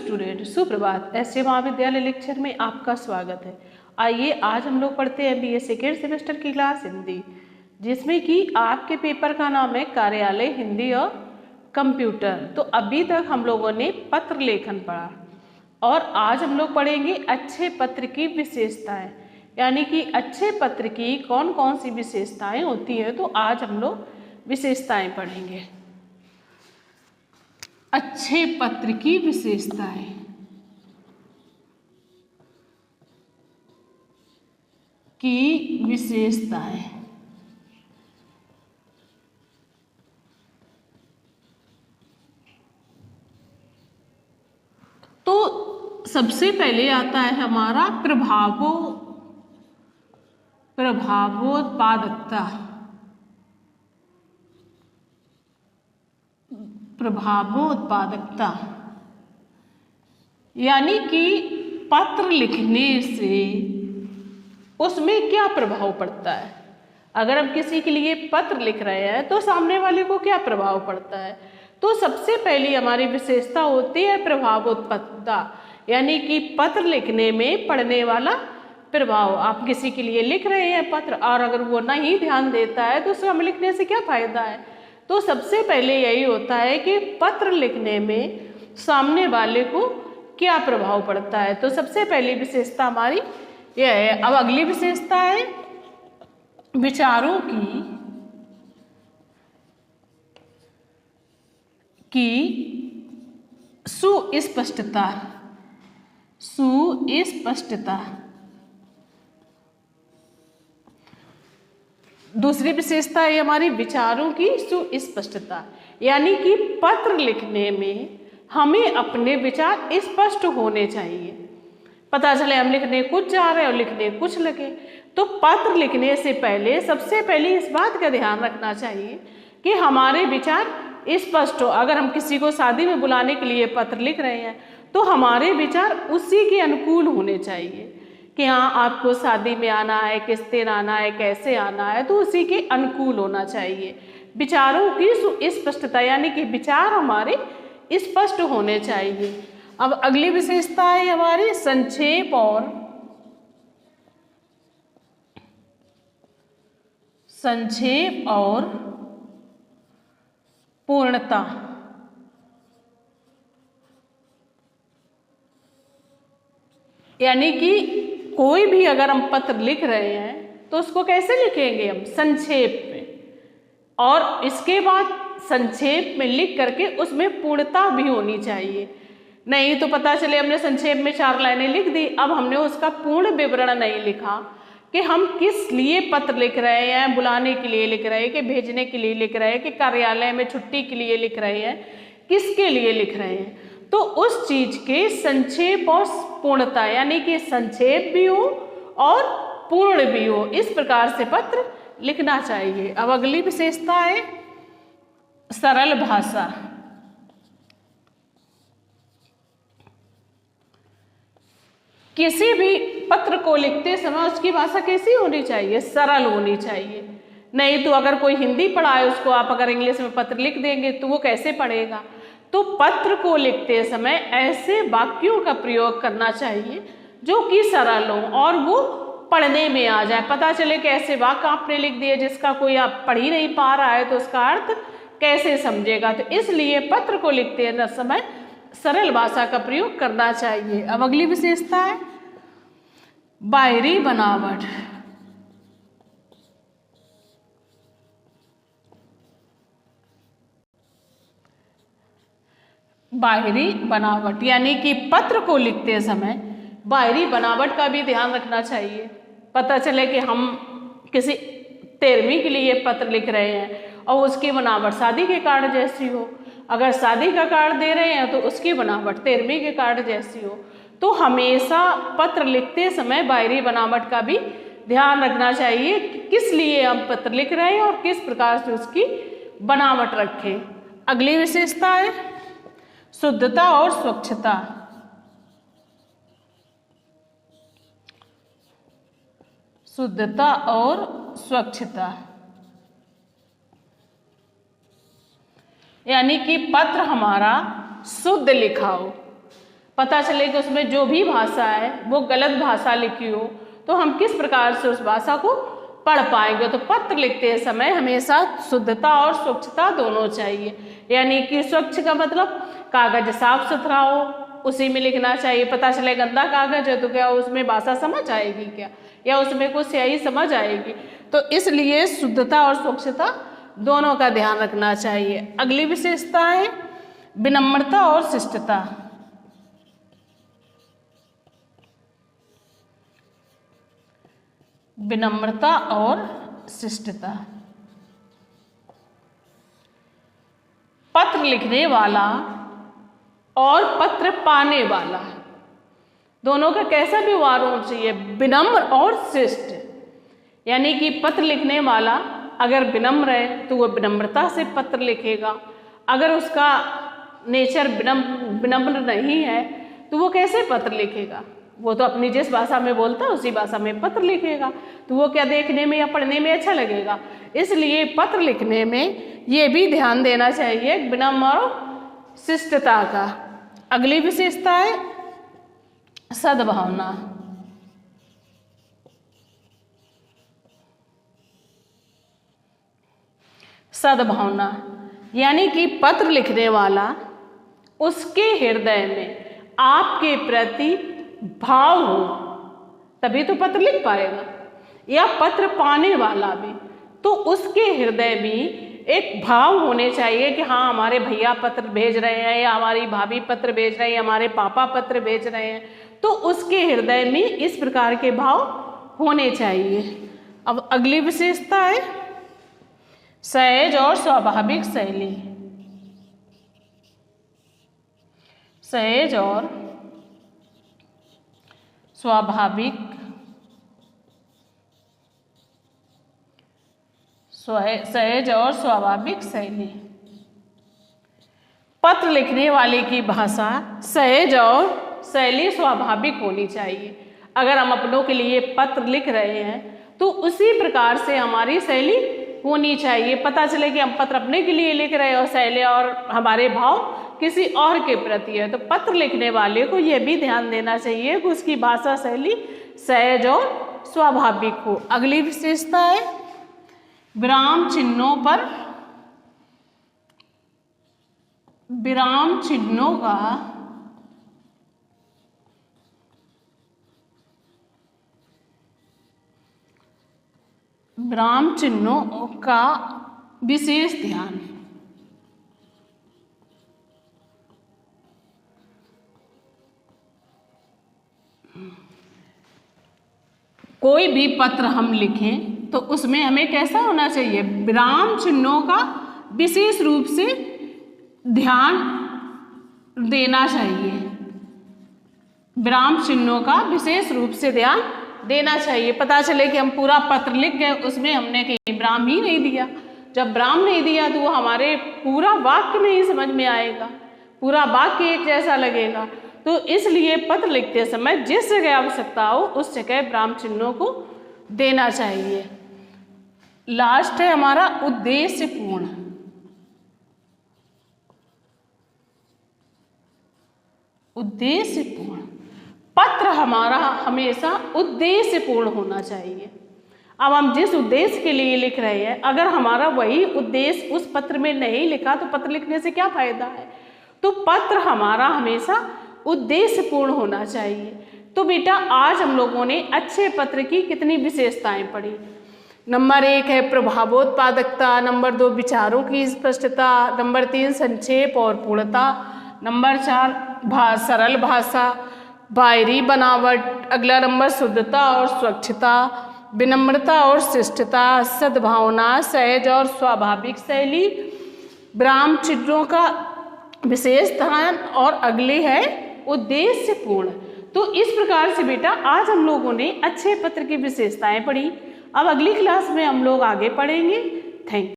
Student, सुप्रभात। ऐसे महाविद्यालय लेक्चर में आपका स्वागत है। आइए आज हम लोग पढ़ते हैं बीए सेकेंड सेमेस्टर की क्लास हिंदी, जिसमें कि आपके पेपर का नाम है कार्यालय हिंदी और कंप्यूटर। तो अभी तक हम लोगों ने पत्र लेखन पढ़ा और आज हम लोग पढ़ेंगे अच्छे पत्र की विशेषताएं, यानी कि अच्छे पत्र की कौन कौन सी विशेषताएं होती है। तो आज हम लोग विशेषताएं पढ़ेंगे। अच्छे पत्र की विशेषताएं। तो सबसे पहले आता है हमारा प्रभावोत्पादकता, यानी कि पत्र लिखने से उसमें क्या प्रभाव पड़ता है। अगर हम किसी के लिए पत्र लिख रहे हैं तो सामने वाले को क्या प्रभाव पड़ता है। तो सबसे पहली हमारी विशेषता होती है प्रभावोत्पादकता, यानी कि पत्र लिखने में पड़ने वाला प्रभाव। आप किसी के लिए लिख रहे हैं पत्र और अगर वो नहीं ध्यान देता है तो उसे हमें लिखने से क्या फायदा है। तो सबसे पहले यही होता है कि पत्र लिखने में सामने वाले को क्या प्रभाव पड़ता है। तो सबसे पहली विशेषता हमारी यह है। अब अगली विशेषता है विचारों की सुस्पष्टता। दूसरी विशेषता है हमारी विचारों की सुस्पष्टता, यानी कि पत्र लिखने में हमें अपने विचार स्पष्ट होने चाहिए। पता चले हम लिखने कुछ जा रहे हैं और लिखने कुछ लगे। तो पत्र लिखने से पहले सबसे पहले इस बात का ध्यान रखना चाहिए कि हमारे विचार स्पष्ट हो। अगर हम किसी को शादी में बुलाने के लिए पत्र लिख रहे हैं तो हमारे विचार उसी के अनुकूल होने चाहिए कि हाँ आपको शादी में आना है, किस दिन आना है, कैसे आना है, तो उसी के अनुकूल होना चाहिए। विचारों की सुस्पष्टता, यानी कि विचार हमारे स्पष्ट होने चाहिए। अब अगली विशेषता है हमारी संक्षेप और पूर्णता। यानी कि कोई भी अगर हम पत्र लिख रहे हैं तो उसको कैसे लिखेंगे हम, संक्षेप में, और इसके बाद संक्षेप में लिख करके उसमें पूर्णता भी होनी चाहिए। नहीं तो पता चले हमने संक्षेप में 4 लाइनें लिख दी, अब हमने उसका पूर्ण विवरण नहीं लिखा कि हम किस लिए पत्र लिख रहे हैं, बुलाने के लिए लिख रहे हैं कि भेजने के लिए लिख रहे हैं कि कार्यालय में छुट्टी के लिए लिख रहे हैं, किसके लिए लिख रहे हैं। तो उस चीज के संक्षेप और पूर्णता, यानी कि संक्षेप भी हो और पूर्ण भी हो, इस प्रकार से पत्र लिखना चाहिए। अब अगली विशेषता है सरल भाषा। किसी भी पत्र को लिखते समय उसकी भाषा कैसी होनी चाहिए, सरल होनी चाहिए। नहीं तो अगर कोई हिंदी पढ़ा है उसको आप अगर इंग्लिश में पत्र लिख देंगे तो वो कैसे पढ़ेगा। तो पत्र को लिखते समय ऐसे वाक्यों का प्रयोग करना चाहिए जो कि सरल हो और वो पढ़ने में आ जाए। पता चले कि ऐसे वाक्य आपने लिख दिए जिसका कोई आप पढ़ ही नहीं पा रहा है तो उसका अर्थ कैसे समझेगा। तो इसलिए पत्र को लिखते समय सरल भाषा का प्रयोग करना चाहिए। अब अगली विशेषता है बाहरी बनावट। बाहरी बनावट, यानी कि पत्र को लिखते समय बाहरी बनावट का भी ध्यान रखना चाहिए। पता चले कि हम किसी 13वीं के लिए पत्र लिख रहे हैं और उसकी बनावट शादी के कार्ड जैसी हो। अगर शादी का कार्ड दे रहे हैं तो उसकी बनावट 13वीं के कार्ड जैसी हो। तो हमेशा पत्र लिखते समय बाहरी बनावट का भी ध्यान रखना चाहिए कि किस लिए हम पत्र लिख रहे हैं और किस प्रकार से उसकी बनावट रखें। अगली विशेषता है शुद्धता और स्वच्छता। यानी कि पत्र हमारा शुद्ध लिखा हो। पता चले कि उसमें जो भी भाषा है वो गलत भाषा लिखी हो तो हम किस प्रकार से उस भाषा को पढ़ पाएंगे। तो पत्र लिखते समय हमेशा शुद्धता और स्वच्छता दोनों चाहिए, यानी कि स्वच्छ का मतलब कागज साफ सुथरा हो, उसी में लिखना चाहिए। पता चले गंदा कागज है तो क्या उसमें भाषा समझ आएगी क्या, या उसमें कुछ स्याही समझ आएगी। तो इसलिए शुद्धता और स्वच्छता दोनों का ध्यान रखना चाहिए। अगली विशेषता है विनम्रता और शिष्टता। विनम्रता और शिष्टता। पत्र लिखने वाला और पत्र पाने वाला दोनों का कैसा व्यवहार होना चाहिए, विनम्र और शिष्ट। यानी कि पत्र लिखने वाला अगर विनम्र है तो वो विनम्रता से पत्र लिखेगा, अगर उसका नेचर विनम्र नहीं है तो वो कैसे पत्र लिखेगा, वो तो अपनी जिस भाषा में बोलता है उसी भाषा में पत्र लिखेगा, तो वो क्या देखने में या पढ़ने में अच्छा लगेगा। इसलिए पत्र लिखने में ये भी ध्यान देना चाहिए विनम्र और शिष्टता का। अगली विशेषता है सद्भावना। सद्भावना यानी कि पत्र लिखने वाला उसके हृदय में आपके प्रति भाव हो तभी तो पत्र लिख पाएगा, या पत्र पाने वाला भी तो उसके हृदय में एक भाव होने चाहिए कि हाँ हमारे भैया पत्र भेज रहे हैं, या हमारी भाभी पत्र भेज रहे हैं, या हमारे पापा पत्र भेज रहे हैं, तो उसके हृदय में इस प्रकार के भाव होने चाहिए। अब अगली विशेषता है सहज और स्वाभाविक शैली। सहज और स्वाभाविक सहज और स्वाभाविक शैली। पत्र लिखने वाले की भाषा सहज और शैली स्वाभाविक होनी चाहिए। अगर हम अपनों के लिए पत्र लिख रहे हैं तो उसी प्रकार से हमारी शैली होनी चाहिए। पता चले कि हम पत्र अपने के लिए लिख रहे हैं और शैली और हमारे भाव किसी और के प्रति है, तो पत्र लिखने वाले को यह भी ध्यान देना चाहिए कि उसकी भाषा शैली सहज और स्वाभाविक हो। अगली विशेषता है विराम चिन्हों पर विराम चिन्हों का विराम चिन्हों का विशेष ध्यान। कोई भी पत्र हम लिखें तो उसमें हमें कैसा होना चाहिए, विराम चिन्हों का विशेष रूप से ध्यान देना चाहिए। विराम चिन्हों का विशेष रूप से ध्यान देना चाहिए। पता चले कि हम पूरा पत्र लिख गए, उसमें हमने कहीं विराम ही नहीं दिया। जब विराम नहीं दिया तो वो हमारे पूरा वाक्य नहीं समझ में आएगा, पूरा वाक्य एक जैसा लगेगा। तो इसलिए पत्र लिखते समय जिस जगह आवश्यकता हो उस जगह विराम चिन्हों को देना चाहिए। लास्ट है हमारा उद्देश्यपूर्ण। उद्देश्यपूर्ण पत्र हमारा हमेशा उद्देश्यपूर्ण होना चाहिए। अब हम जिस उद्देश्य के लिए लिख रहे हैं, अगर हमारा वही उद्देश्य उस पत्र में नहीं लिखा तो पत्र लिखने से क्या फायदा है। तो पत्र हमारा हमेशा उद्देश्यपूर्ण होना चाहिए। तो बेटा आज हम लोगों ने अच्छे पत्र की कितनी विशेषताएं पढ़ी। नंबर 1 है प्रभावोत्पादकता, नंबर 2 विचारों की स्पष्टता, नंबर 3 संक्षेप और पूर्णता, नंबर 4 सरल भाषा, बाहरी बनावट, अगला नंबर शुद्धता और स्वच्छता, विनम्रता और शिष्टता, सद्भावना, सहज और स्वाभाविक शैली, विराम चिन्हों का विशेष ध्यान, और अगली है उद्देश्यपूर्ण। तो इस प्रकार से बेटा आज हम लोगों ने अच्छे पत्र की विशेषताएं पढ़ी। अब अगली क्लास में हम लोग आगे पढ़ेंगे। Thank you.